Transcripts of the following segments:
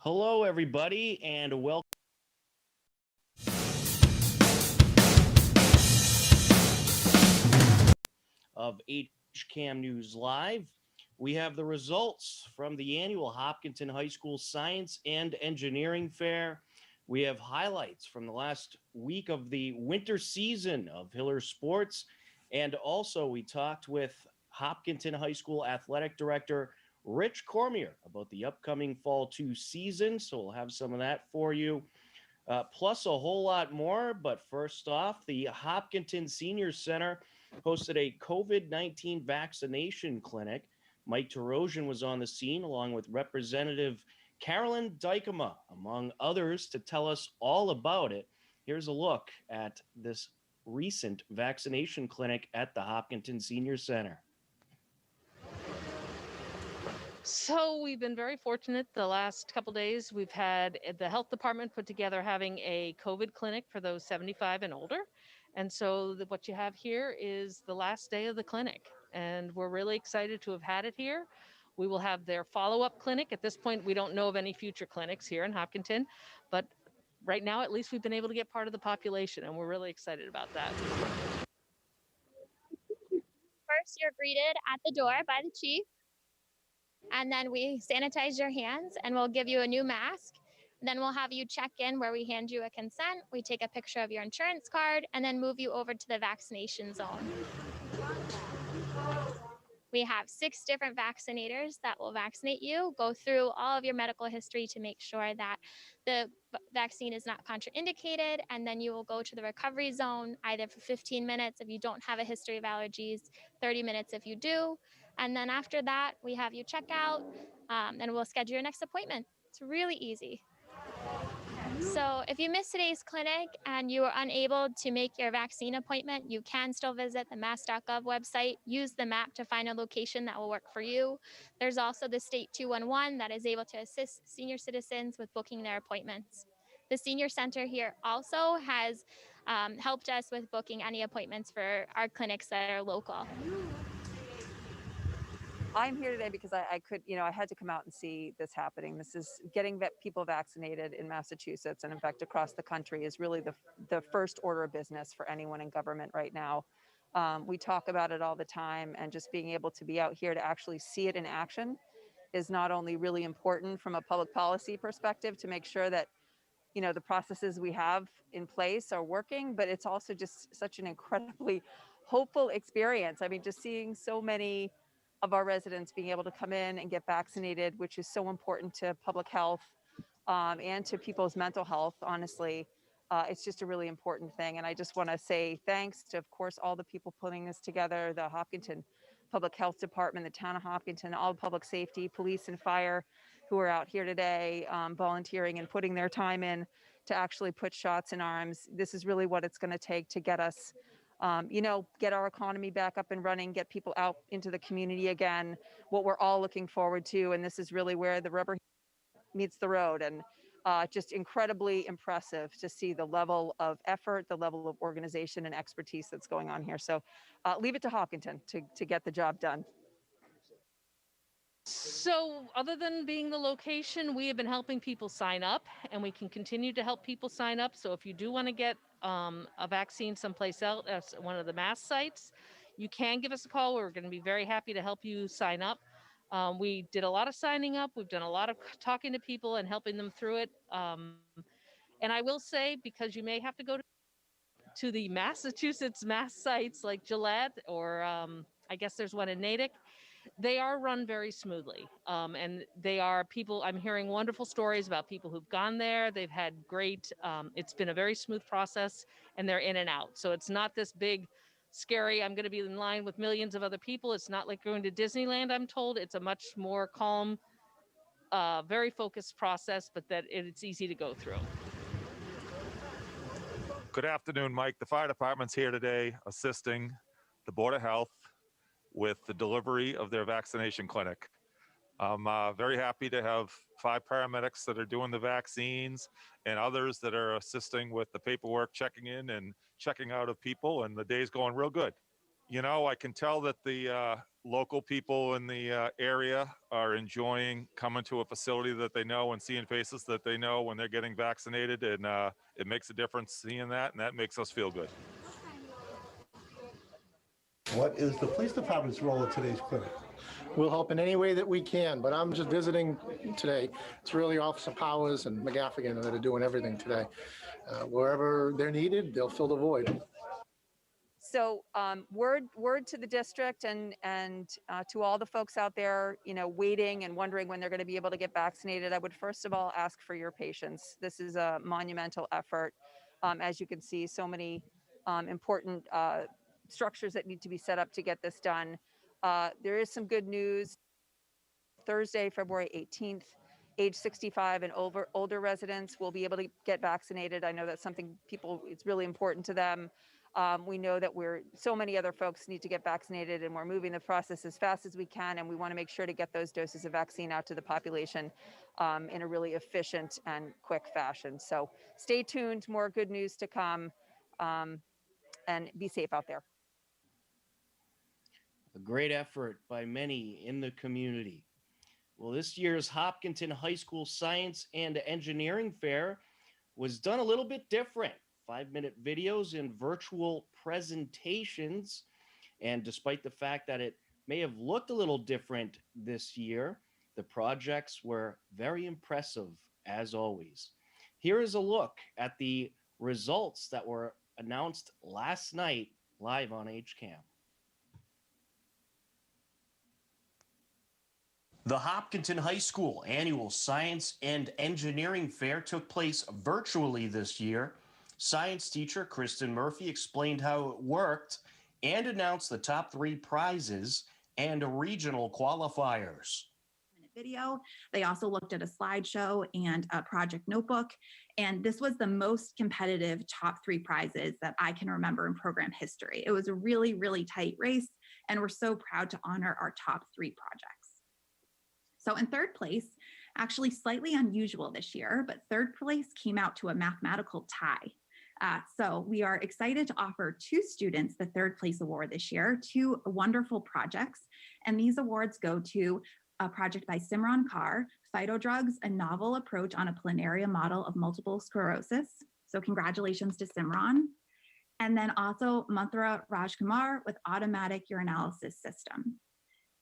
Hello, everybody, and welcome of HCAM News Live. We have the results from the annual Hopkinton High School Science and Engineering Fair. We have highlights from the last week of the winter season of Hiller Sports. And also, we talked with Hopkinton High School Athletic Director Rich Cormier about the upcoming Fall 2 season. So we'll have some of that for you. Plus a whole lot more. But first off, the Hopkinton Senior Center hosted a COVID-19 vaccination clinic. Mike Terosian was on the scene along with Representative Carolyn Dykema, among others, to tell us all about it. Here's a look at this recent vaccination clinic at the Hopkinton Senior Center. So we've been very fortunate the last couple days. We've had the health department put together having a COVID clinic for those 75 and older. And so what you have here is the last day of the clinic. And we're really excited to have had it here. We will have their follow-up clinic. At this point, we don't know of any future clinics here in Hopkinton, but right now, at least we've been able to get part of the population, and we're really excited about that. First, you're greeted at the door by the chief, and then we sanitize your hands and we'll give you a new mask. Then we'll have you check in where we hand you a consent. We take a picture of your insurance card and then move you over to the vaccination zone. We have 6 different vaccinators that will vaccinate you, go through all of your medical history to make sure that the vaccine is not contraindicated, and then you will go to the recovery zone either for 15 minutes if you don't have a history of allergies, 30 minutes if you do, and then after that, we have you check out, and we'll schedule your next appointment. It's really easy. So if you missed today's clinic and you were unable to make your vaccine appointment, you can still visit the mass.gov website, use the map to find a location that will work for you. There's also the State 211 that is able to assist senior citizens with booking their appointments. The Senior Center here also has helped us with booking any appointments for our clinics that are local. I'm here today because I had to come out and see this happening. This is getting people vaccinated in Massachusetts and in fact across the country is really the first order of business for anyone in government right now. We talk about it all the time, and just being able to be out here to actually see it in action is not only really important from a public policy perspective to make sure that the processes we have in place are working, but it's also just such an incredibly hopeful experience. I mean, just seeing so many of our residents being able to come in and get vaccinated, which is so important to public health and to people's mental health, honestly. It's just a really important thing. And I just want to say thanks to, of course, all the people putting this together, the Hopkinton Public Health Department, the town of Hopkinton, all public safety, police and fire who are out here today volunteering and putting their time in to actually put shots in arms. This is really what it's going to take to get us get our economy back up and running, get people out into the community again, what we're all looking forward to. And this is really where the rubber meets the road. And just incredibly impressive to see the level of effort, the level of organization and expertise that's going on here. So leave it to Hopkinton to get the job done. So other than being the location, we have been helping people sign up, and we can continue to help people sign up. So if you do want to get a vaccine someplace else, as one of the mass sites, you can give us a call. We're going to be very happy to help you sign up. We did a lot of signing up. We've done a lot of talking to people and helping them through it. And I will say, because you may have to go to the Massachusetts mass sites like Gillette, or I guess there's one in Natick, they are run very smoothly. And they are people, I'm hearing wonderful stories about people who've gone there. They've had great, it's been a very smooth process, and they're in and out. So it's not this big, scary, I'm going to be in line with millions of other people. It's not like going to Disneyland, I'm told. It's a much more calm, very focused process, but that it's easy to go through. Good afternoon, Mike. The fire department's here today assisting the Board of Health with the delivery of their vaccination clinic. I'm very happy to have 5 paramedics that are doing the vaccines and others that are assisting with the paperwork, checking in and checking out of people, and the day's going real good. I can tell that the local people in the area are enjoying coming to a facility that they know and seeing faces that they know when they're getting vaccinated. And it makes a difference seeing that, and that makes us feel good. What is the police department's role in today's clinic? We'll help in any way that we can, but I'm just visiting today. It's really Officer Powers and McGaffigan that are doing everything today. Wherever they're needed, they'll fill the void. So word to the district and to all the folks out there, waiting and wondering when they're going to be able to get vaccinated. I would first of all ask for your patience. This is a monumental effort. As you can see, so many important structures that need to be set up to get this done. There is some good news. Thursday, February 18th, age 65 and older residents will be able to get vaccinated. I know that's something it's really important to them. We know that so many other folks need to get vaccinated, and we're moving the process as fast as we can. And we want to make sure to get those doses of vaccine out to the population in a really efficient and quick fashion. So stay tuned, more good news to come, and be safe out there. A great effort by many in the community. Well, this year's Hopkinton High School Science and Engineering Fair was done a little bit different. 5-minute videos and virtual presentations. And despite the fact that it may have looked a little different this year, the projects were very impressive as always. Here is a look at the results that were announced last night live on HCAM. The Hopkinton High School annual Science and Engineering Fair took place virtually this year. Science teacher Kristen Murphy explained how it worked and announced the top 3 prizes and regional qualifiers. Video. They also looked at a slideshow and a project notebook. And this was the most competitive top 3 prizes that I can remember in program history. It was a really, really tight race, and we're so proud to honor our top 3 projects. So in third place, actually slightly unusual this year, but third place came out to a mathematical tie. So we are excited to offer 2 students the third place award this year, 2 wonderful projects. And these awards go to a project by Simran Kaur, Phytodrugs, a novel approach on a planaria model of multiple sclerosis. So congratulations to Simran. And then also Mantra Rajkumar with automatic urinalysis system.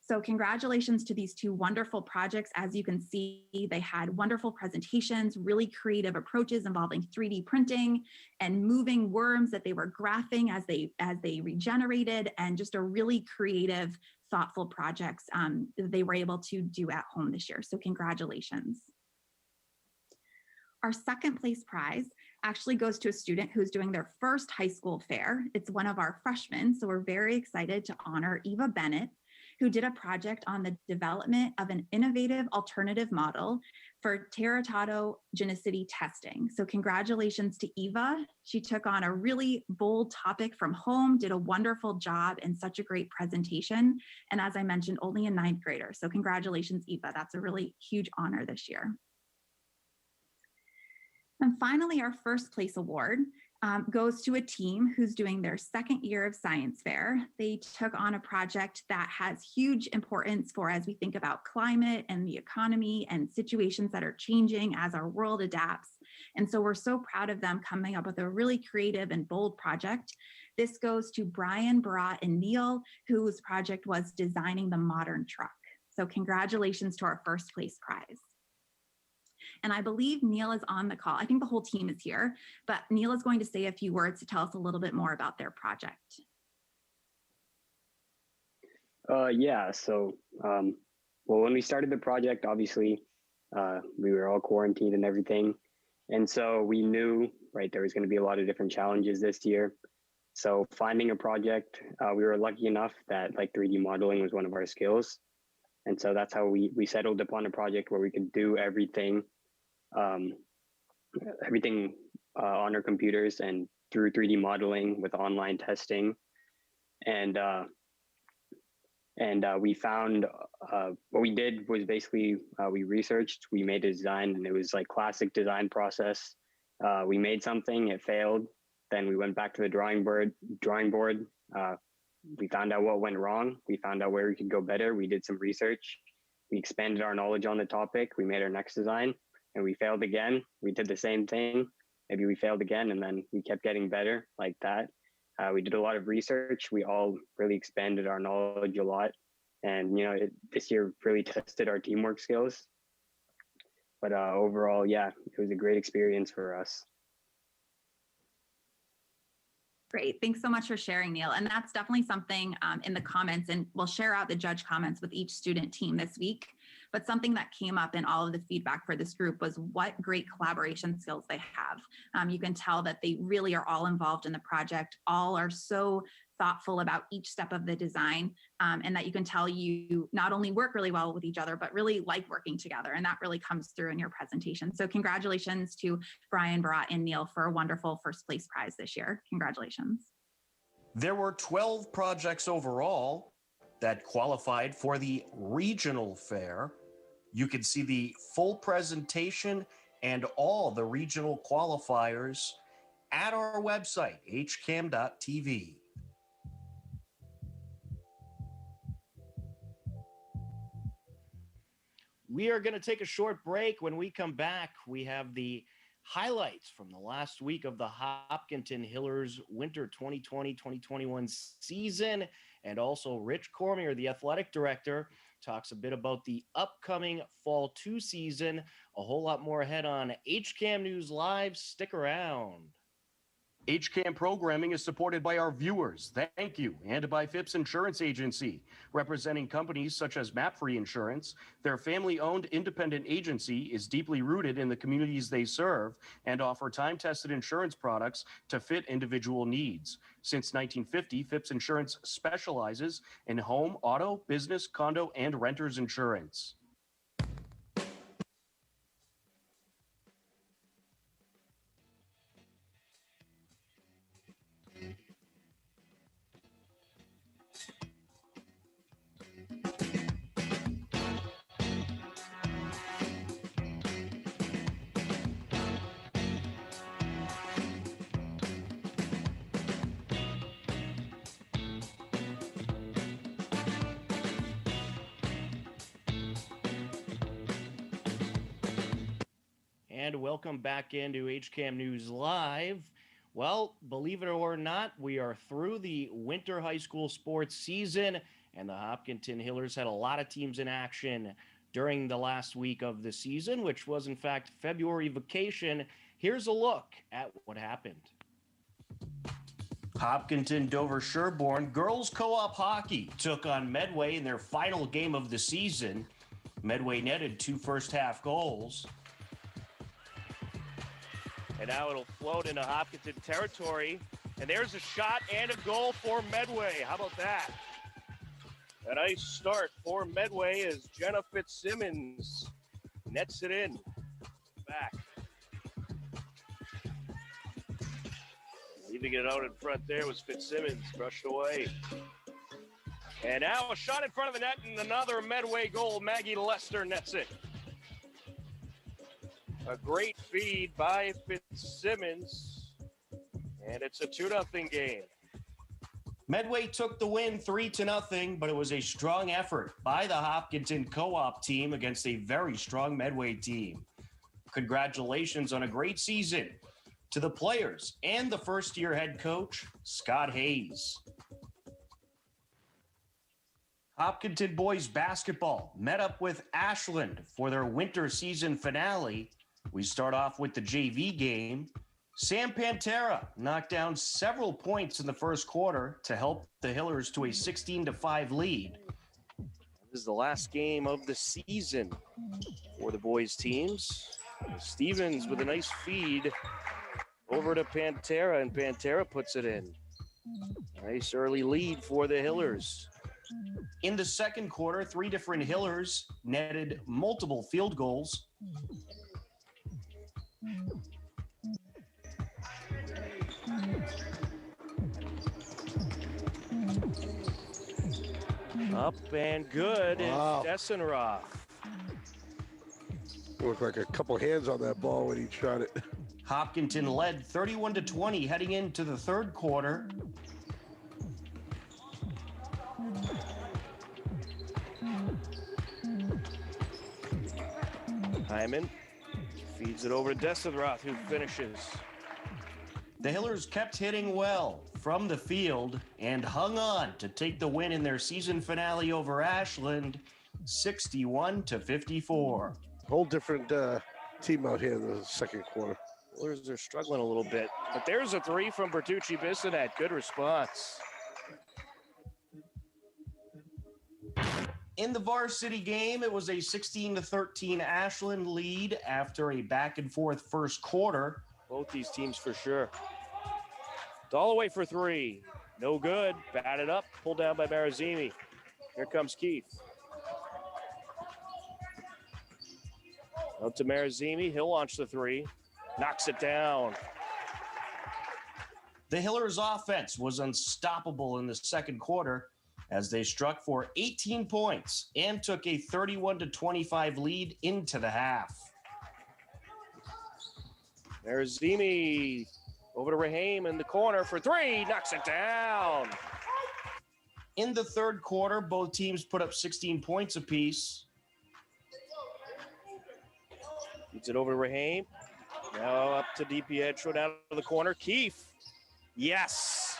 So congratulations to these 2 wonderful projects. As you can see, they had wonderful presentations, really creative approaches involving 3D printing and moving worms that they were graphing as they regenerated, and just a really creative, thoughtful projects that they were able to do at home this year. So congratulations. Our second place prize actually goes to a student who's doing their first high school fair. It's one of our freshmen, so we're very excited to honor Eva Bennett, who did a project on the development of an innovative alternative model for teratogenicity testing. So congratulations to Eva. She took on a really bold topic from home, did a wonderful job, and such a great presentation. And as I mentioned, only a 9th grader. So congratulations, Eva. That's a really huge honor this year. And finally, our first place award goes to a team who's doing their second year of science fair. They took on a project that has huge importance for as we think about climate and the economy and situations that are changing as our world adapts. And so we're so proud of them coming up with a really creative and bold project. This goes to Brian, Barat, and Neil, whose project was designing the modern truck. So congratulations to our first place prize. And I believe Neil is on the call. I think the whole team is here, but Neil is going to say a few words to tell us a little bit more about their project. Well, when we started the project, obviously, we were all quarantined and everything. And so we knew, right, there was going to be a lot of different challenges this year. So finding a project, we were lucky enough that 3D modeling was one of our skills. And so that's how we settled upon a project where we could do everything on our computers and through 3D modeling with online testing. And we found what we did was basically we researched, we made a design, and it was like classic design process. We made something, it failed. Then we went back to the drawing board, we found out what went wrong. We found out where we could go better. We did some research. We expanded our knowledge on the topic. We made our next design, and we failed again. We did the same thing. Maybe we failed again, and then we kept getting better like that. We did a lot of research. We all really expanded our knowledge a lot. And, this year really tested our teamwork skills. But overall, yeah, it was a great experience for us. Great. Thanks so much for sharing, Neil. And that's definitely something in the comments, and we'll share out the judge comments with each student team this week. But something that came up in all of the feedback for this group was what great collaboration skills they have. You can tell that they really are all involved in the project. All are so thoughtful about each step of the design, and that you can tell you not only work really well with each other, but really like working together. And that really comes through in your presentation. So congratulations to Brian, Barat, and Neil for a wonderful first place prize this year. Congratulations. There were 12 projects overall that qualified for the regional fair. You can see the full presentation and all the regional qualifiers at our website, hcam.tv. We are going to take a short break. When we come back, we have the highlights from the last week of the Hopkinton Hillers Winter 2020-2021 season. And also Rich Cormier, the athletic director, talks a bit about the upcoming Fall 2 season. A whole lot more ahead on HCAM News Live. Stick around. HCAM programming is supported by our viewers, thank you, and by Phipps Insurance Agency, representing companies such as MapFree Insurance. Their family-owned independent agency is deeply rooted in the communities they serve and offer time-tested insurance products to fit individual needs. Since 1950, Phipps Insurance specializes in home, auto, business, condo, and renters insurance. And welcome back into HCAM News Live. Well, believe it or not, we are through the winter high school sports season, and the Hopkinton Hillers had a lot of teams in action during the last week of the season, which was in fact February vacation. Here's a look at what happened. Hopkinton Dover Sherborne girls co-op hockey took on Medway in their final game of the season. Medway netted 2 first-half goals. And now it'll float into Hopkinton territory. And there's a shot and a goal for Medway. How about that? A nice start for Medway as Jenna Fitzsimmons nets it in. Back. Leaving it out in front there was Fitzsimmons, brushed away. And now a shot in front of the net and another Medway goal. Maggie Lester nets it. A great feed by Fitzsimmons, and it's a 2-0 game. Medway took the win 3-0, but it was a strong effort by the Hopkinton co-op team against a very strong Medway team. Congratulations on a great season to the players and the first-year head coach, Scott Hayes. Hopkinton boys basketball met up with Ashland for their winter season finale. We start off with the JV game. Sam Pantera knocked down several points in the first quarter to help the Hillers to a 16-5 lead. This is the last game of the season for the boys teams. Stevens with a nice feed over to Pantera, and Pantera puts it in. Nice early lead for the Hillers. In the second quarter, 3 different Hillers netted multiple field goals. Up and good. Wow. And Dessenroth. Looked like a couple hands on that ball when he shot it. Hopkinton led 31-20 heading into the third quarter. Hyman feeds it over to Desithroth, who finishes. The Hillers kept hitting well from the field and hung on to take the win in their season finale over Ashland, 61-54. Whole different team out here in the second quarter. Hillers are struggling a little bit, but there's a three from Bertucci Bissonette. Good response. In the varsity game, it was a 16-13 Ashland lead after a back-and-forth first quarter. Both these teams for sure. Dalloway for three. No good. Batted up. Pulled down by Marazimi. Here comes Keith. Up to Marazimi. He'll launch the three. Knocks it down. The Hillers' offense was unstoppable in the second quarter as they struck for 18 points and took a 31-25 lead into the half. Marazimi over to Raheem in the corner for three. Knocks it down. In the third quarter, both teams put up 16 points apiece. Feeds it over to Raheem. Now up to DiPietro down to the corner. Keefe. Yes.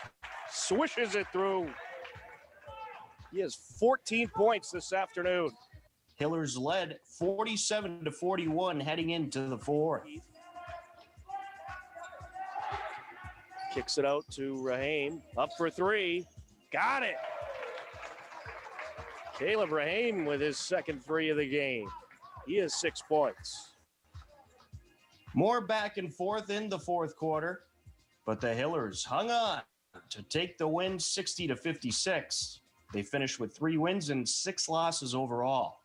Swishes it through. He has 14 points this afternoon. Hillers led 47-41 heading into the fourth. Kicks it out to Raheem. Up for three. Got it. Caleb Raheem with his second three of the game. He has 6 points. More back and forth in the fourth quarter, but the Hillers hung on to take the win 60-56. They finished with 3 wins and 6 losses overall.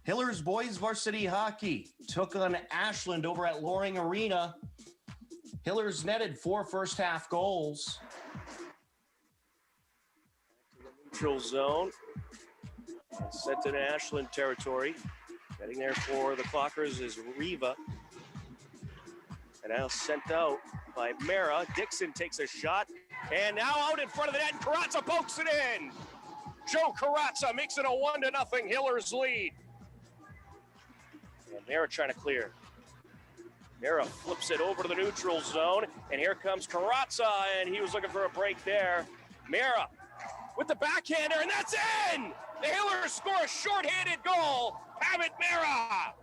Hillers boys varsity hockey took on Ashland over at Loring Arena. Hillers netted 4 first half goals. Neutral zone. Sent in Ashland territory. Heading there for the Clockers is Riva. And now sent out by Mara. Dixon takes a shot. And now out in front of the net, Carazza pokes it in. Joe Carazza makes it a 1-0 Hillers lead. And Mara trying to clear. Mara flips it over to the neutral zone. And here comes Carazza, and he was looking for a break there. Mara with the backhander, and that's in! The Hillers score a short-handed goal. Pavitt Mara.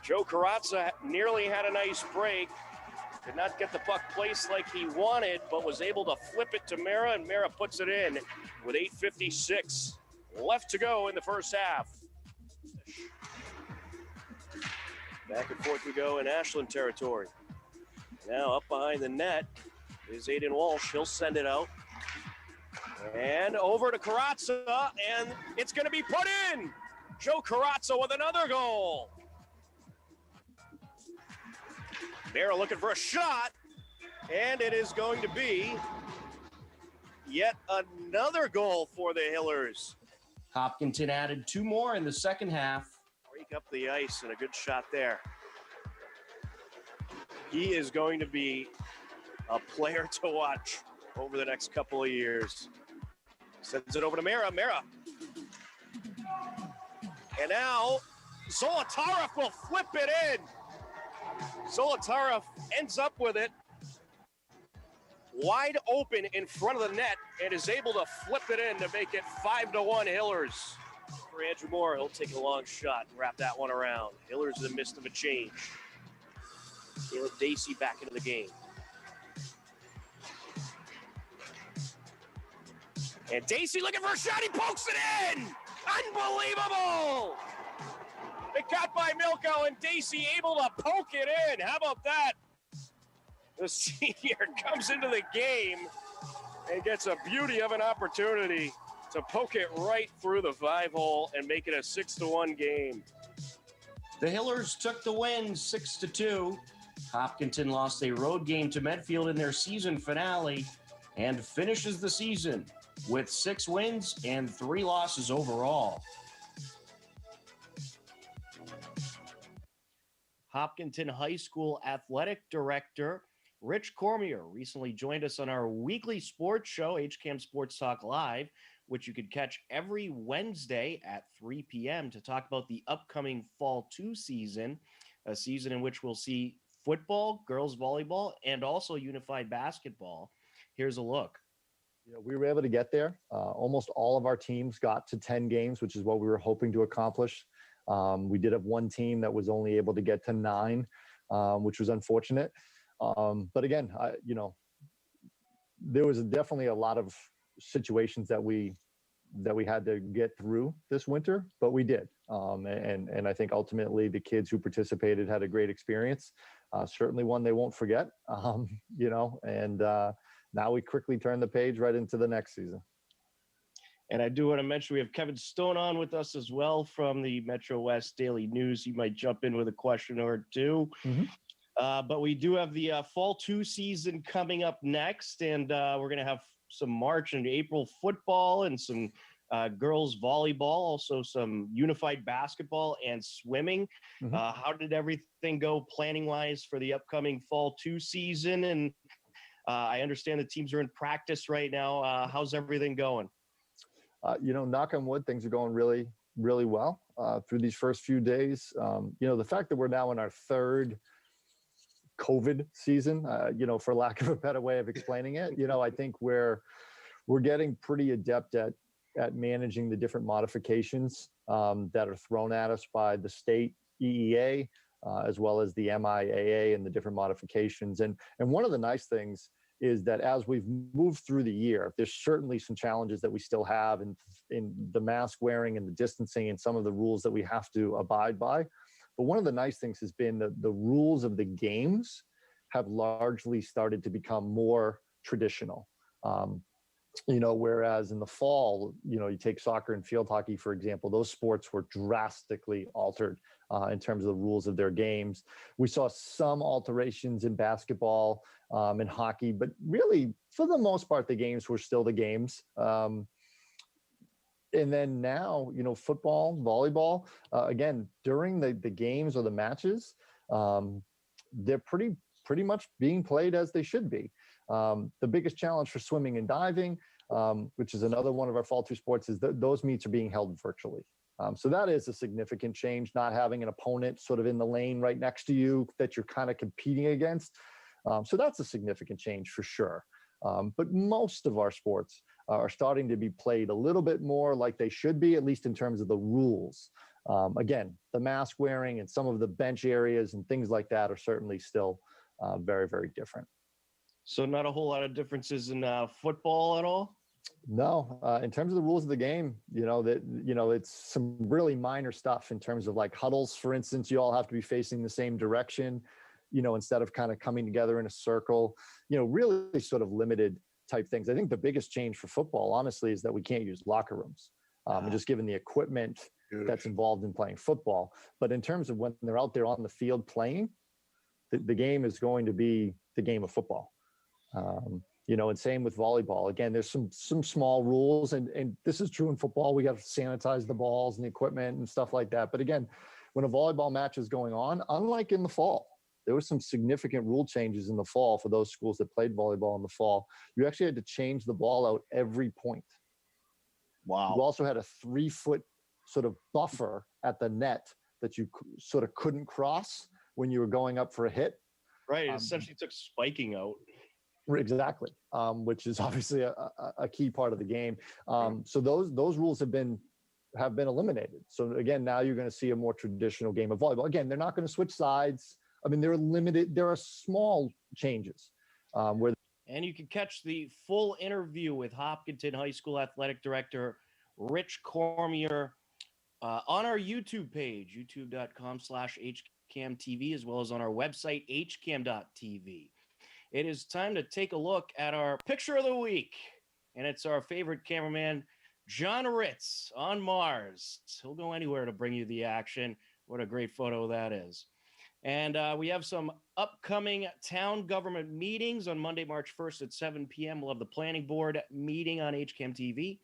Joe Carazza nearly had a nice break. Did not get the puck placed like he wanted, but was able to flip it to Mara, and Mara puts it in with 8:56 left to go in the first half. Back and forth we go in Ashland territory. Now up behind the net is Aiden Walsh. He'll send it out. And over to Carazza, and it's going to be put in. Joe Carazza with another goal. Mara looking for a shot, and it is going to be yet another goal for the Hillers. Hopkinton added 2 more in the second half. Break up the ice, and a good shot there. He is going to be a player to watch over the next couple of years. Sends it over to Mara. Mara. And now Zolotarev will flip it in. Zolotarev ends up with it wide open in front of the net and is able to flip it in to make it 5-1 Hillers. For Andrew Moore, he'll take a long shot and wrap that one around. Hillers in the midst of a change. Caleb Dacey back into the game. And Dacey looking for a shot. He pokes it in. Unbelievable. It got by Milko, and Dacey able to poke it in. How about that? The senior comes into the game and gets a beauty of an opportunity to poke it right through the 5-hole and make it a 6-1 game. The Hillers took the win 6-2. Hopkinton lost a road game to Medfield in their season finale and finishes the season with 6 wins and 3 losses overall. Hopkinton High School Athletic Director Rich Cormier recently joined us on our weekly sports show, HCAM Sports Talk Live. which you could catch every Wednesday at 3 p.m. to talk about the upcoming Fall 2 season, a season in which we'll see football, girls volleyball, and also unified basketball. Here's a look. We were able to get there. Almost all of our teams got to 10 games, which is what we were hoping to accomplish. We did have one team that was only able to get to 9, which was unfortunate. But again, there was definitely a lot of situations that we had to get through this winter, but we did. And I think ultimately the kids who participated had a great experience. Certainly one they won't forget, and now we quickly turn the page right into the next season. And I do want to mention we have Kevin Stone on with us as well from the Metro West Daily News. He might jump in with a question or two. But we do have the Fall 2 season coming up next, and we're going to have some March and April football and some girls volleyball, also some unified basketball and swimming. How did everything go planning-wise for the upcoming Fall 2 season? And I understand the teams are in practice right now. How's everything going? Knock on wood, things are going really, really well through these first few days. The fact that we're now in our 3rd COVID season, for lack of a better way of explaining it, I think we're getting pretty adept at managing the different modifications that are thrown at us by the state EEA, as well as the MIAA and the different modifications. And one of the nice things is that as we've moved through the year, there's certainly some challenges that we still have in the mask wearing and the distancing and some of the rules that we have to abide by. But one of the nice things has been that the rules of the games have largely started to become more traditional. Whereas in the fall, you take soccer and field hockey, for example, those sports were drastically altered in terms of the rules of their games. We saw some alterations in basketball and hockey, but really, for the most part, the games were still the games. And then now, football, volleyball, again, during the games or the matches, they're pretty much being played as they should be. The biggest challenge for swimming and diving, which is another one of our Fall 2 sports, is that those meets are being held virtually. So that is a significant change, not having an opponent sort of in the lane right next to you that you're kind of competing against. So that's a significant change for sure. But most of our sports are starting to be played a little bit more like they should be, at least in terms of the rules. Again, the mask wearing and some of the bench areas and things like that are certainly still very, very different. So not a whole lot of differences in football at all? No, in terms of the rules of the game, it's some really minor stuff in terms of like huddles, for instance. You all have to be facing the same direction, instead of kind of coming together in a circle, really sort of limited type things. I think the biggest change for football, honestly, is that we can't use locker rooms, just given the equipment that's involved in playing football. But in terms of when they're out there on the field playing, the game is going to be the game of football. And same with volleyball. Again, there's some small rules, and this is true in football. We got to sanitize the balls and the equipment and stuff like that. But again, when a volleyball match is going on, unlike in the fall, there was some significant rule changes in the fall for those schools that played volleyball in the fall. You actually had to change the ball out every point. Wow. You also had a 3-foot sort of buffer at the net that you sort of couldn't cross when you were going up for a hit. Right. It essentially took spiking out. Exactly, which is obviously a key part of the game. So those rules have been eliminated. So again, now you're going to see a more traditional game of volleyball. Again, they're not going to switch sides. I mean, they're limited. There are small changes where. And you can catch the full interview with Hopkinton High School Athletic Director Rich Cormier on our YouTube page, youtube.com/HCAMTV, as well as on our website, hcam.tv. It is time to take a look at our picture of the week. And it's our favorite cameraman, John Ritz on Mars. He'll go anywhere to bring you the action. What a great photo that is. And we have some upcoming town government meetings on Monday, March 1st at 7 p.m. We'll have the planning board meeting on HCAM TV.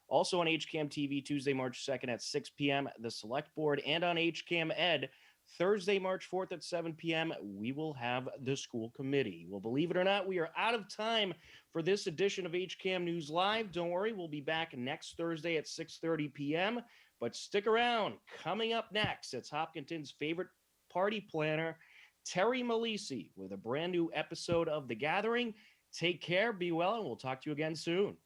Also on HCAM TV, Tuesday, March 2nd at 6 p.m., the select board, and on HCAM Ed, Thursday, March 4th at 7 p.m., we will have the school committee. Well, believe it or not, we are out of time for this edition of HCAM News Live. Don't worry, we'll be back next Thursday at 6:30 p.m., but stick around. Coming up next, it's Hopkinton's favorite party planner, Terry Malisi, with a brand new episode of The Gathering. Take care, be well, and we'll talk to you again soon.